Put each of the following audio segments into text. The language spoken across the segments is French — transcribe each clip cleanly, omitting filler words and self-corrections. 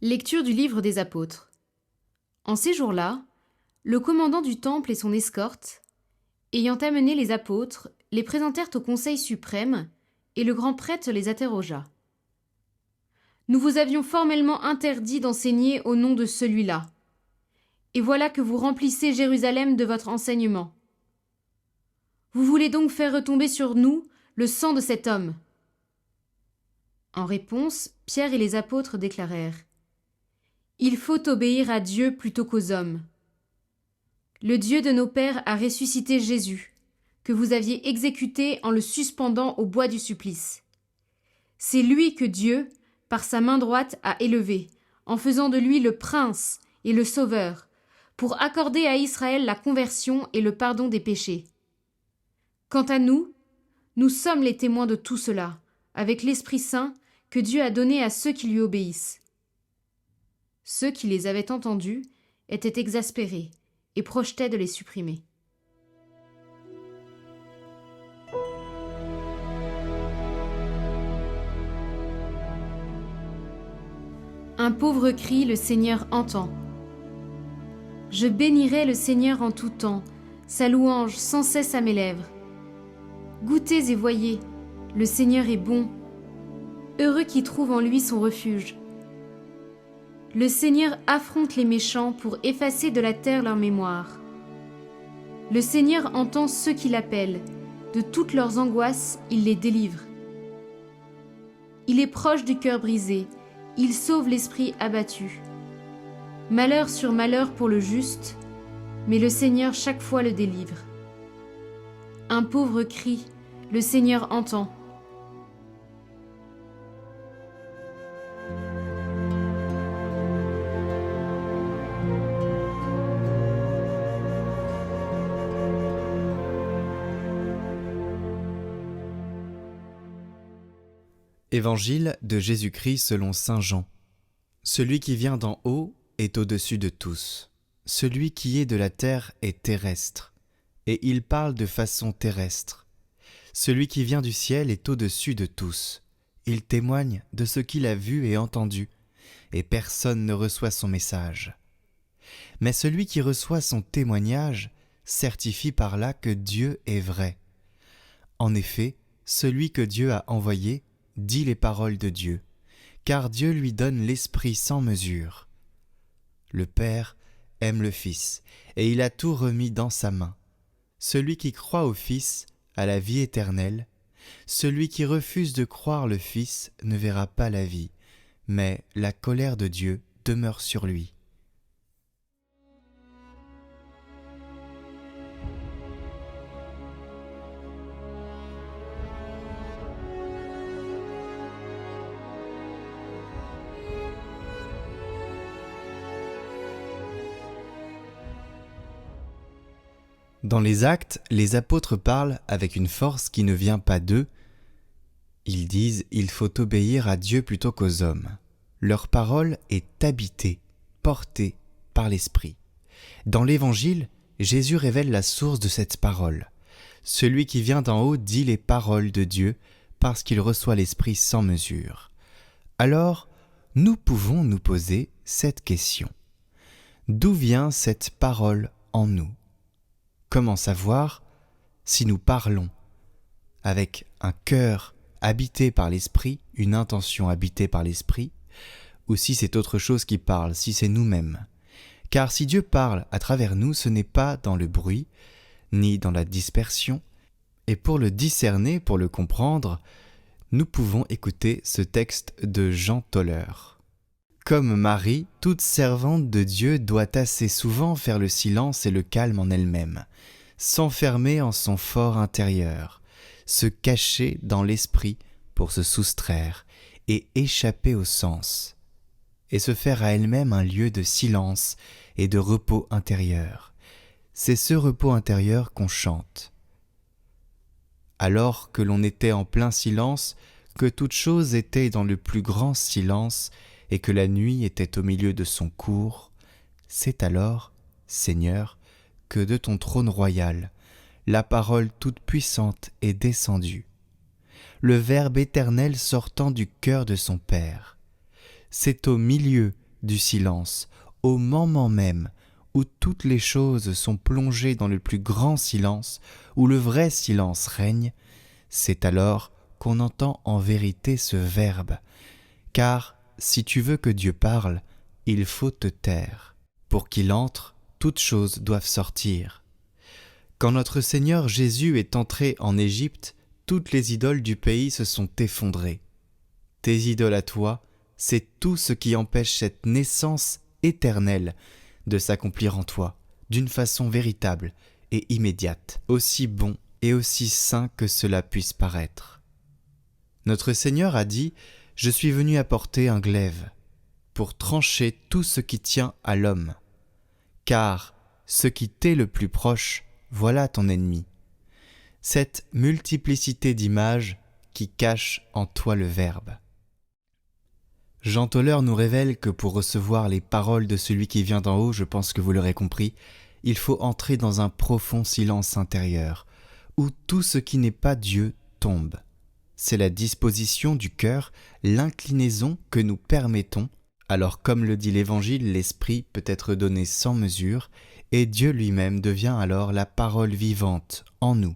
Lecture du livre des Apôtres. En ces jours-là, le commandant du temple et son escorte, ayant amené les apôtres, les présentèrent au Conseil suprême, et le grand prêtre les interrogea. « Nous vous avions formellement interdit d'enseigner au nom de celui-là, et voilà que vous remplissez Jérusalem de votre enseignement. Vous voulez donc faire retomber sur nous le sang de cet homme. » En réponse, Pierre et les apôtres déclarèrent: « Il faut obéir à Dieu plutôt qu'aux hommes. Le Dieu de nos pères a ressuscité Jésus, que vous aviez exécuté en le suspendant au bois du supplice. C'est lui que Dieu, par sa main droite, a élevé, en faisant de lui le prince et le sauveur, pour accorder à Israël la conversion et le pardon des péchés. Quant à nous, nous sommes les témoins de tout cela, avec l'Esprit Saint que Dieu a donné à ceux qui lui obéissent. » Ceux qui les avaient entendus étaient exaspérés et projetaient de les supprimer. Un pauvre cri, le Seigneur entend. Je bénirai le Seigneur en tout temps, sa louange sans cesse à mes lèvres. Goûtez et voyez, le Seigneur est bon. Heureux qui trouve en lui son refuge. Le Seigneur affronte les méchants pour effacer de la terre leur mémoire. Le Seigneur entend ceux qui l'appellent, de toutes leurs angoisses, il les délivre. Il est proche du cœur brisé, il sauve l'esprit abattu. Malheur sur malheur pour le juste, mais le Seigneur chaque fois le délivre. Un pauvre cri, le Seigneur entend. Évangile de Jésus-Christ selon saint Jean. Celui qui vient d'en haut est au-dessus de tous. Celui qui est de la terre est terrestre, et il parle de façon terrestre. Celui qui vient du ciel est au-dessus de tous. Il témoigne de ce qu'il a vu et entendu, et personne ne reçoit son message. Mais celui qui reçoit son témoignage certifie par là que Dieu est vrai. En effet, celui que Dieu a envoyé dit les paroles de Dieu, car Dieu lui donne l'Esprit sans mesure. Le Père aime le Fils, et il a tout remis dans sa main. Celui qui croit au Fils a la vie éternelle. Celui qui refuse de croire le Fils ne verra pas la vie, mais la colère de Dieu demeure sur lui. Dans les Actes, les apôtres parlent avec une force qui ne vient pas d'eux. Ils disent « il faut obéir à Dieu plutôt qu'aux hommes ». Leur parole est habitée, portée par l'Esprit. Dans l'Évangile, Jésus révèle la source de cette parole. Celui qui vient d'en haut dit les paroles de Dieu parce qu'il reçoit l'Esprit sans mesure. Alors, nous pouvons nous poser cette question. D'où vient cette parole en nous ? Comment savoir si nous parlons avec un cœur habité par l'Esprit, une intention habitée par l'Esprit, ou si c'est autre chose qui parle, si c'est nous-mêmes. Car si Dieu parle à travers nous, ce n'est pas dans le bruit, ni dans la dispersion, et pour le discerner, pour le comprendre, nous pouvons écouter ce texte de Jean Toller. Comme Marie, toute servante de Dieu doit assez souvent faire le silence et le calme en elle-même, s'enfermer en son fort intérieur, se cacher dans l'esprit pour se soustraire et échapper aux sens, et se faire à elle-même un lieu de silence et de repos intérieur. C'est ce repos intérieur qu'on chante. Alors que l'on était en plein silence, que toute chose était dans le plus grand silence, et que la nuit était au milieu de son cours, c'est alors, Seigneur, que de ton trône royal, la parole toute puissante est descendue. Le Verbe éternel sortant du cœur de son Père. C'est au milieu du silence, au moment même où toutes les choses sont plongées dans le plus grand silence, où le vrai silence règne, c'est alors qu'on entend en vérité ce verbe. Car si tu veux que Dieu parle, il faut te taire. Pour qu'il entre, toutes choses doivent sortir. Quand notre Seigneur Jésus est entré en Égypte, toutes les idoles du pays se sont effondrées. Tes idoles à toi, c'est tout ce qui empêche cette naissance éternelle de s'accomplir en toi, d'une façon véritable et immédiate, aussi bon et aussi saint que cela puisse paraître. Notre Seigneur a dit « Je suis venu apporter un glaive » pour trancher tout ce qui tient à l'homme. Car ce qui t'est le plus proche, voilà ton ennemi. Cette multiplicité d'images qui cache en toi le Verbe. Jean Toller nous révèle que pour recevoir les paroles de celui qui vient d'en haut, je pense que vous l'aurez compris, il faut entrer dans un profond silence intérieur, où tout ce qui n'est pas Dieu tombe. C'est la disposition du cœur, l'inclinaison que nous permettons. Alors comme le dit l'Évangile, l'Esprit peut être donné sans mesure, et Dieu lui-même devient alors la parole vivante en nous.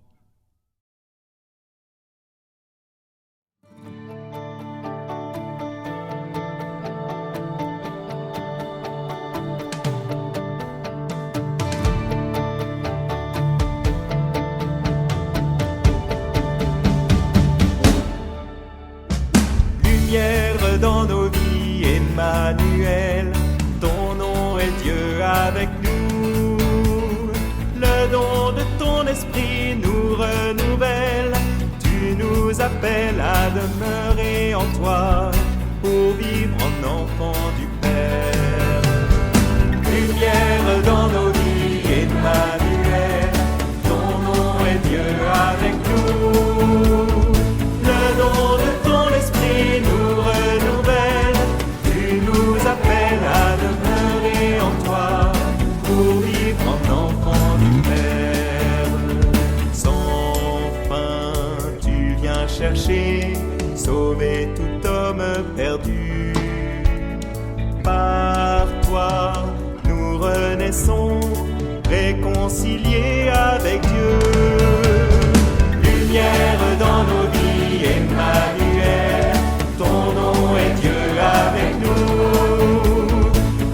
Lumière dans nos vies, Emmanuel, ton nom est Dieu avec nous. Le don de ton esprit nous renouvelle, tu nous appelles à demeurer en toi, pour vivre en enfant du Père. Lumière dans nos vies, Emmanuel, ton nom est Dieu avec nous. Le don de ton esprit nous renouvelle, tu nous appelles à demeurer en toi, pour vivre en enfant du Père. Sans fin, tu viens chercher, sauver tout homme perdu. Par toi, nous renaissons, réconciliés avec Dieu. Lumière dans nos vies, Emmanuel, ton nom est Dieu avec nous.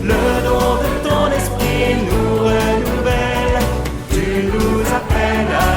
Le don de ton esprit nous renouvelle, tu nous appelles à